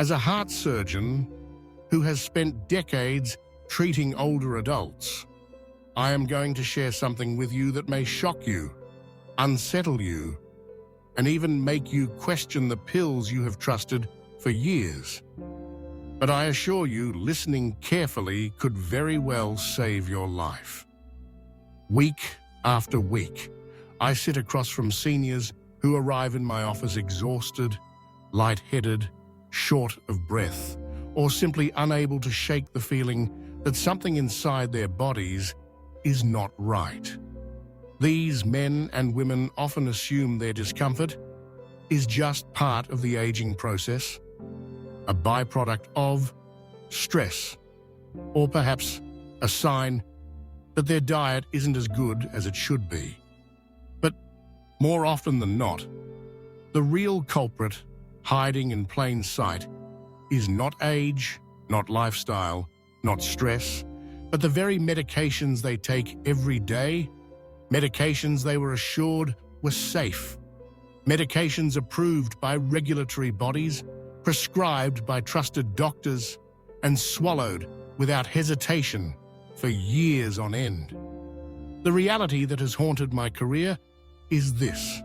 As a heart surgeon who has spent decades treating older adults, I am going to share something with you that may shock you, unsettle you, and even make you question the pills you have trusted for years. But I assure you, listening carefully could very well save your life. Week after week, I sit across from seniors who arrive in my office exhausted, lightheaded, short of breath, or simply unable to shake the feeling that something inside their bodies is not right. These men and women often assume their discomfort is just part of the aging process, a byproduct of stress, or perhaps a sign that their diet isn't as good as it should be. But more often than not, the real culprit hiding in plain sight is not age, not lifestyle, not stress, but the very medications they take every day, medications they were assured were safe, medications approved by regulatory bodies, prescribed by trusted doctors, and swallowed without hesitation for years on end. The reality that has haunted my career is this: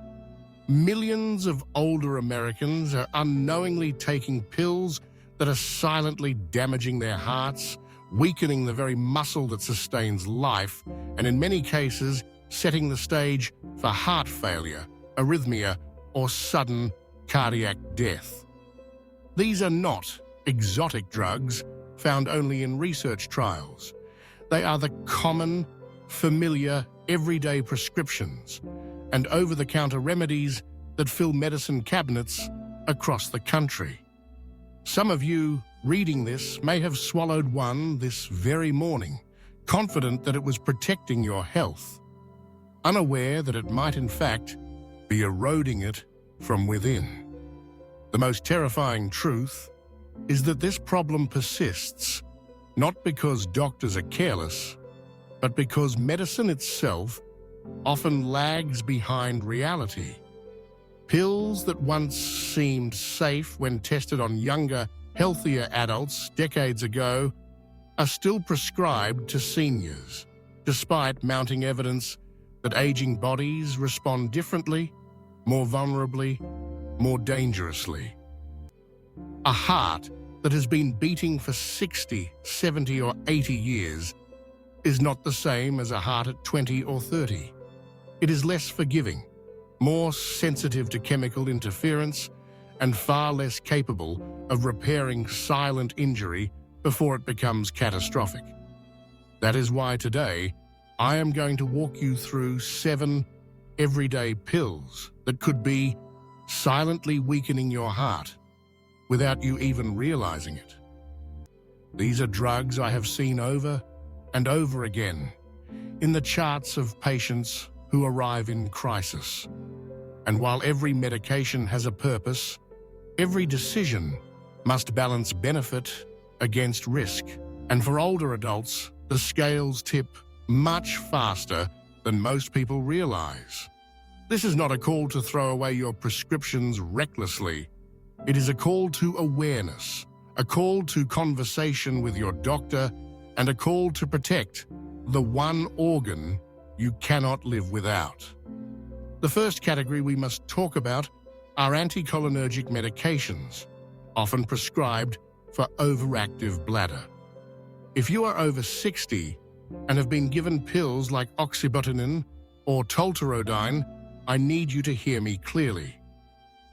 millions of older Americans are unknowingly taking pills that are silently damaging their hearts, weakening the very muscle that sustains life, and in many cases, setting the stage for heart failure, arrhythmia, or sudden cardiac death. These are not exotic drugs found only in research trials. They are the common, familiar, everyday prescriptions and over-the-counter remedies that fill medicine cabinets across the country. Some of you reading this may have swallowed one this very morning, confident that it was protecting your health, unaware that it might in fact be eroding it from within. The most terrifying truth is that this problem persists, not because doctors are careless, but because medicine itself often lags behind reality. Pills that once seemed safe when tested on younger, healthier adults decades ago are still prescribed to seniors, despite mounting evidence that aging bodies respond differently, more vulnerably, more dangerously. A heart that has been beating for 60, 70, or 80 years is not the same as a heart at 20 or 30. It is less forgiving, more sensitive to chemical interference, and far less capable of repairing silent injury before it becomes catastrophic. That is why today, I am going to walk you through 7 everyday pills that could be silently weakening your heart without you even realizing it. These are drugs I have seen over and over again in the charts of patients who arrive in crisis. And while every medication has a purpose, every decision must balance benefit against risk. And for older adults, the scales tip much faster than most people realize. This is not a call to throw away your prescriptions recklessly. It is a call to awareness, a call to conversation with your doctor, and a call to protect the one organ you cannot live without. The first category we must talk about are anticholinergic medications, often prescribed for overactive bladder. If you are over 60 and have been given pills like oxybutynin or tolterodine, I need you to hear me clearly.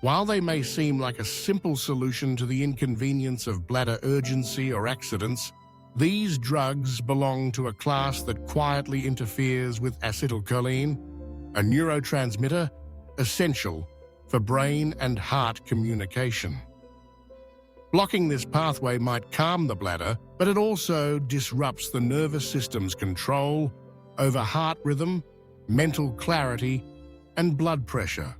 While they may seem like a simple solution to the inconvenience of bladder urgency or accidents, these drugs belong to a class that quietly interferes with acetylcholine, a neurotransmitter essential for brain and heart communication. Blocking this pathway might calm the bladder, but it also disrupts the nervous system's control over heart rhythm, mental clarity, and blood pressure.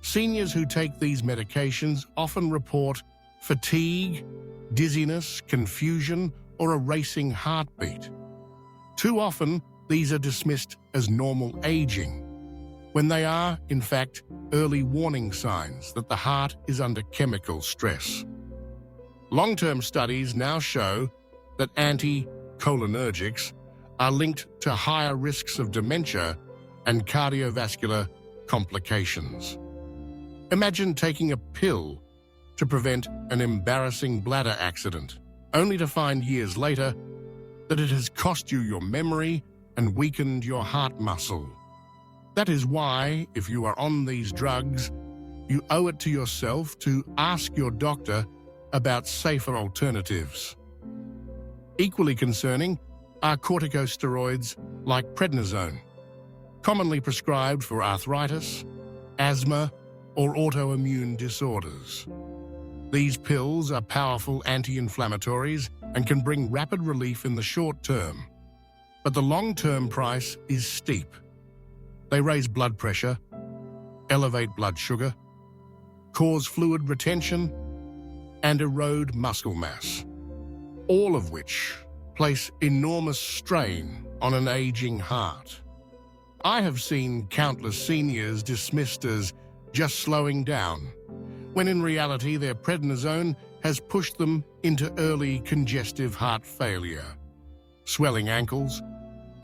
Seniors who take these medications often report fatigue, dizziness, confusion, or a racing heartbeat. Too often, these are dismissed as normal aging, when they are, in fact, early warning signs that the heart is under chemical stress. Long-term studies now show that anticholinergics are linked to higher risks of dementia and cardiovascular complications. Imagine taking a pill to prevent an embarrassing bladder accident, only to find years later that it has cost you your memory and weakened your heart muscle. That is why, if you are on these drugs, you owe it to yourself to ask your doctor about safer alternatives. Equally concerning are corticosteroids like prednisone, commonly prescribed for arthritis, asthma, or autoimmune disorders. These pills are powerful anti-inflammatories and can bring rapid relief in the short term, but the long-term price is steep. They raise blood pressure, elevate blood sugar, cause fluid retention, and erode muscle mass, all of which place enormous strain on an aging heart. I have seen countless seniors dismissed as just slowing down, when in reality their prednisone has pushed them into early congestive heart failure. Swelling ankles,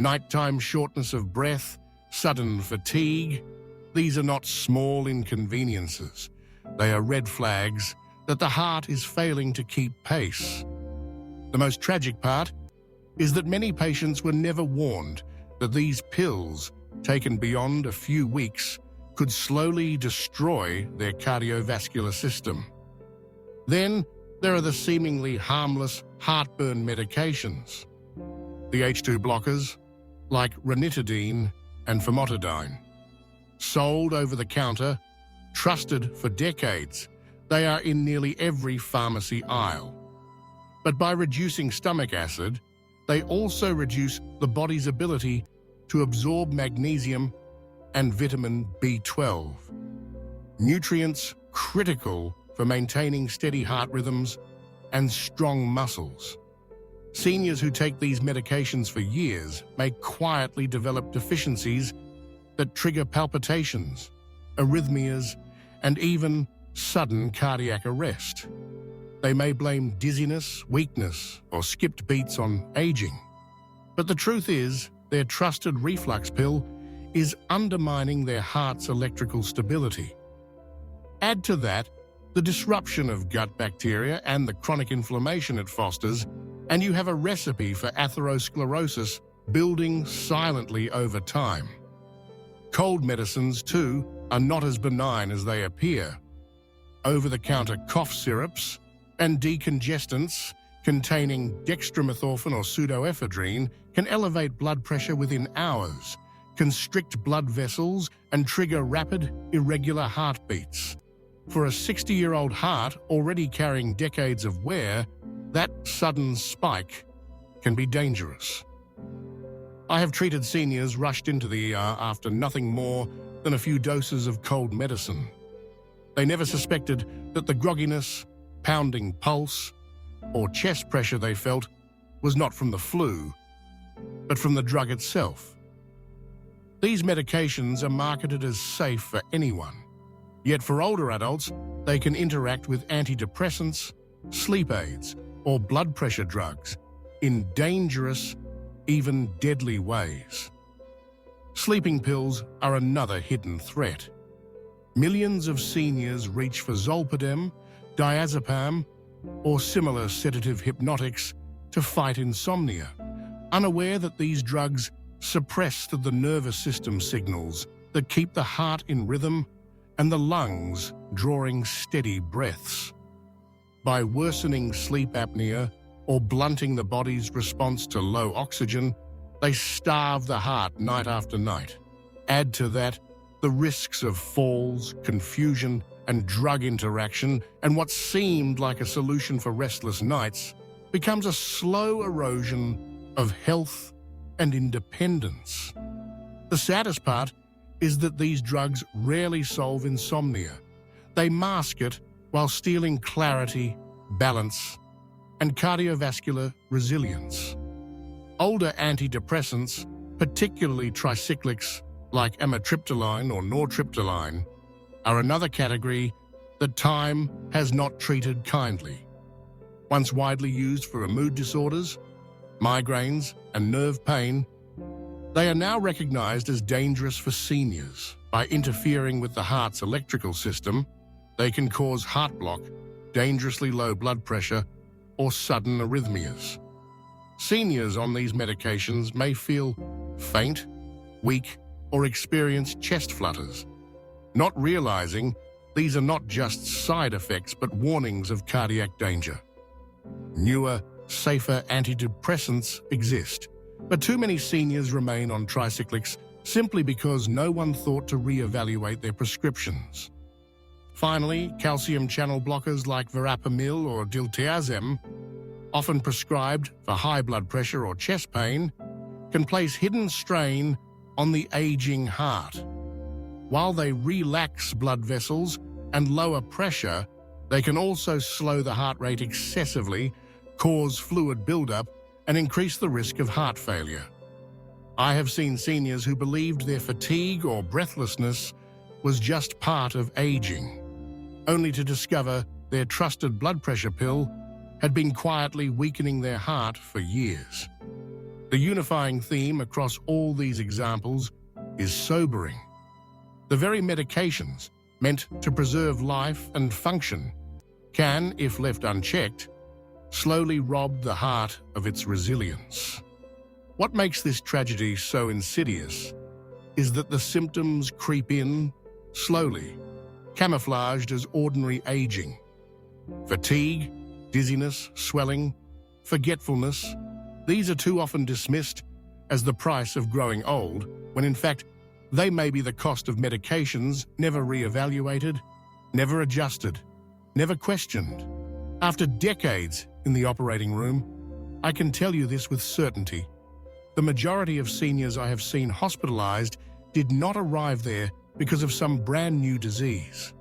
nighttime shortness of breath, sudden fatigue, these are not small inconveniences. They are red flags that the heart is failing to keep pace. The most tragic part is that many patients were never warned that these pills, taken beyond a few weeks, could slowly destroy their cardiovascular system. Then there are the seemingly harmless heartburn medications. The H2 blockers, like ranitidine and famotidine. Sold over the counter, trusted for decades, they are in nearly every pharmacy aisle. But by reducing stomach acid, they also reduce the body's ability to absorb magnesium and vitamin B12, nutrients critical for maintaining steady heart rhythms and strong muscles. Seniors who take these medications for years may quietly develop deficiencies that trigger palpitations, arrhythmias, and even sudden cardiac arrest. They may blame dizziness, weakness, or skipped beats on aging. But the truth is, their trusted reflux pill is undermining their heart's electrical stability. Add to that the disruption of gut bacteria and the chronic inflammation it fosters, and you have a recipe for atherosclerosis building silently over time. Cold medicines, too, are not as benign as they appear. Over-the-counter cough syrups and decongestants containing dextromethorphan or pseudoephedrine can elevate blood pressure within hours, constrict blood vessels, and trigger rapid, irregular heartbeats. For a 60-year-old heart already carrying decades of wear, that sudden spike can be dangerous. I have treated seniors rushed into the ER after nothing more than a few doses of cold medicine. They never suspected that the grogginess, pounding pulse, or chest pressure they felt was not from the flu, but from the drug itself. These medications are marketed as safe for anyone, yet for older adults, they can interact with antidepressants, sleep aids, or blood pressure drugs in dangerous, even deadly ways. Sleeping pills are another hidden threat. Millions of seniors reach for zolpidem, diazepam, or similar sedative hypnotics to fight insomnia, unaware that these drugs suppress the nervous system signals that keep the heart in rhythm and the lungs drawing steady breaths. By worsening sleep apnea or blunting the body's response to low oxygen, they starve the heart night after night. Add to that the risks of falls, confusion, and drug interaction, and what seemed like a solution for restless nights becomes a slow erosion of health and independence. The saddest part is that these drugs rarely solve insomnia. They mask it while stealing clarity, balance, and cardiovascular resilience. Older antidepressants, particularly tricyclics like amitriptyline or nortriptyline, are another category that time has not treated kindly. once widely used for mood disorders, migraines, and nerve pain, they are now recognized as dangerous for seniors. By interfering with the heart's electrical system, they can cause heart block, dangerously low blood pressure, or sudden arrhythmias. Seniors on these medications may feel faint, weak, or experience chest flutters, not realizing these are not just side effects but warnings of cardiac danger. Newer, safer antidepressants exist, but too many seniors remain on tricyclics simply because no one thought to reevaluate their prescriptions. Finally, calcium channel blockers like verapamil or diltiazem, often prescribed for high blood pressure or chest pain, can place hidden strain on the aging heart. While they relax blood vessels and lower pressure, they can also slow the heart rate excessively, cause fluid buildup, and increase the risk of heart failure. I have seen seniors who believed their fatigue or breathlessness was just part of aging, only to discover their trusted blood pressure pill had been quietly weakening their heart for years. The unifying theme across all these examples is sobering. The very medications meant to preserve life and function can, if left unchecked, slowly rob the heart of its resilience. What makes this tragedy so insidious is that the symptoms creep in slowly, camouflaged as ordinary aging. Fatigue, dizziness, swelling, forgetfulness, these are too often dismissed as the price of growing old, when in fact they may be the cost of medications never re-evaluated, never adjusted, never questioned. After decades in the operating room, I can tell you this with certainty. The majority of seniors I have seen hospitalized did not arrive there because of some brand new disease.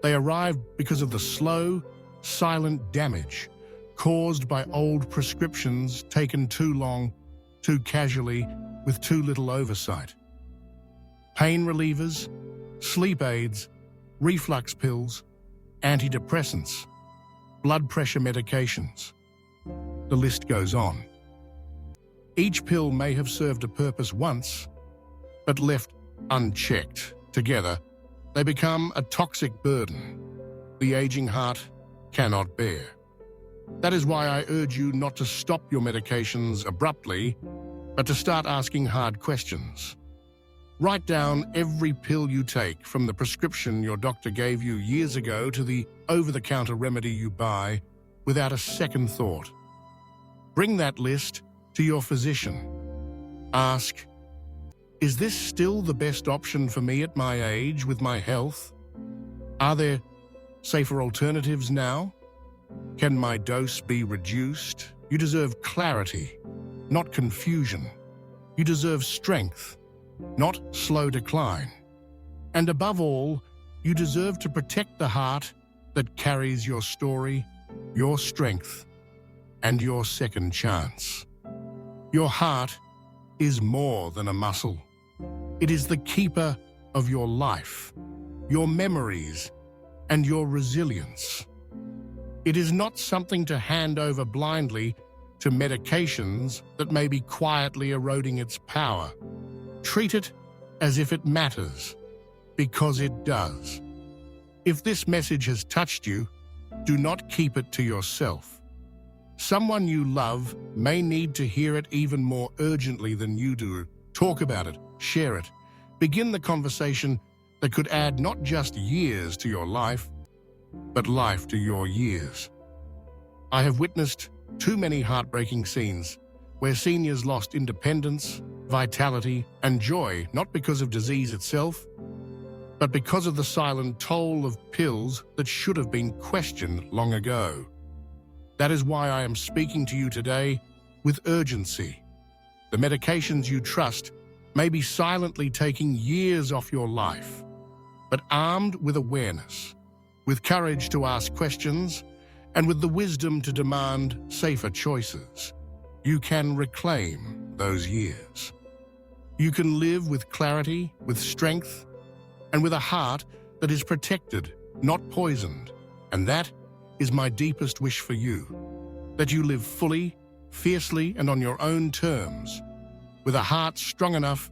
They arrived because of the slow, silent damage caused by old prescriptions taken too long, too casually, with too little oversight. Pain relievers, sleep aids, reflux pills, antidepressants, blood pressure medications. The list goes on. Each pill may have served a purpose once, but left unchecked, together, they become a toxic burden the aging heart cannot bear. That is why I urge you not to stop your medications abruptly, but to start asking hard questions. Write down every pill you take, from the prescription your doctor gave you years ago to the over-the-counter remedy you buy, without a second thought. Bring that list to your physician. Ask, is this still the best option for me at my age with my health? Are there safer alternatives now? Can my dose be reduced? You deserve clarity, not confusion. You deserve strength, not slow decline. And above all, you deserve to protect the heart that carries your story, your strength, and your second chance. Your heart is more than a muscle. It is the keeper of your life, your memories, and your resilience. It is not something to hand over blindly to medications that may be quietly eroding its power. Treat it as if it matters, because it does. If this message has touched you, do not keep it to yourself. Someone you love may need to hear it even more urgently than you do. Talk about it, share it. Begin the conversation that could add not just years to your life, but life to your years. I have witnessed too many heartbreaking scenes where seniors lost independence, vitality, and joy, not because of disease itself, but because of the silent toll of pills that should have been questioned long ago. That is why I am speaking to you today with urgency. The medications you trust may be silently taking years off your life, but armed with awareness, with courage to ask questions, and with the wisdom to demand safer choices, you can reclaim those years. You can live with clarity, with strength, and with a heart that is protected, not poisoned. And that is my deepest wish for you. that you live fully, fiercely, and on your own terms, with a heart strong enough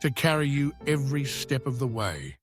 to carry you every step of the way.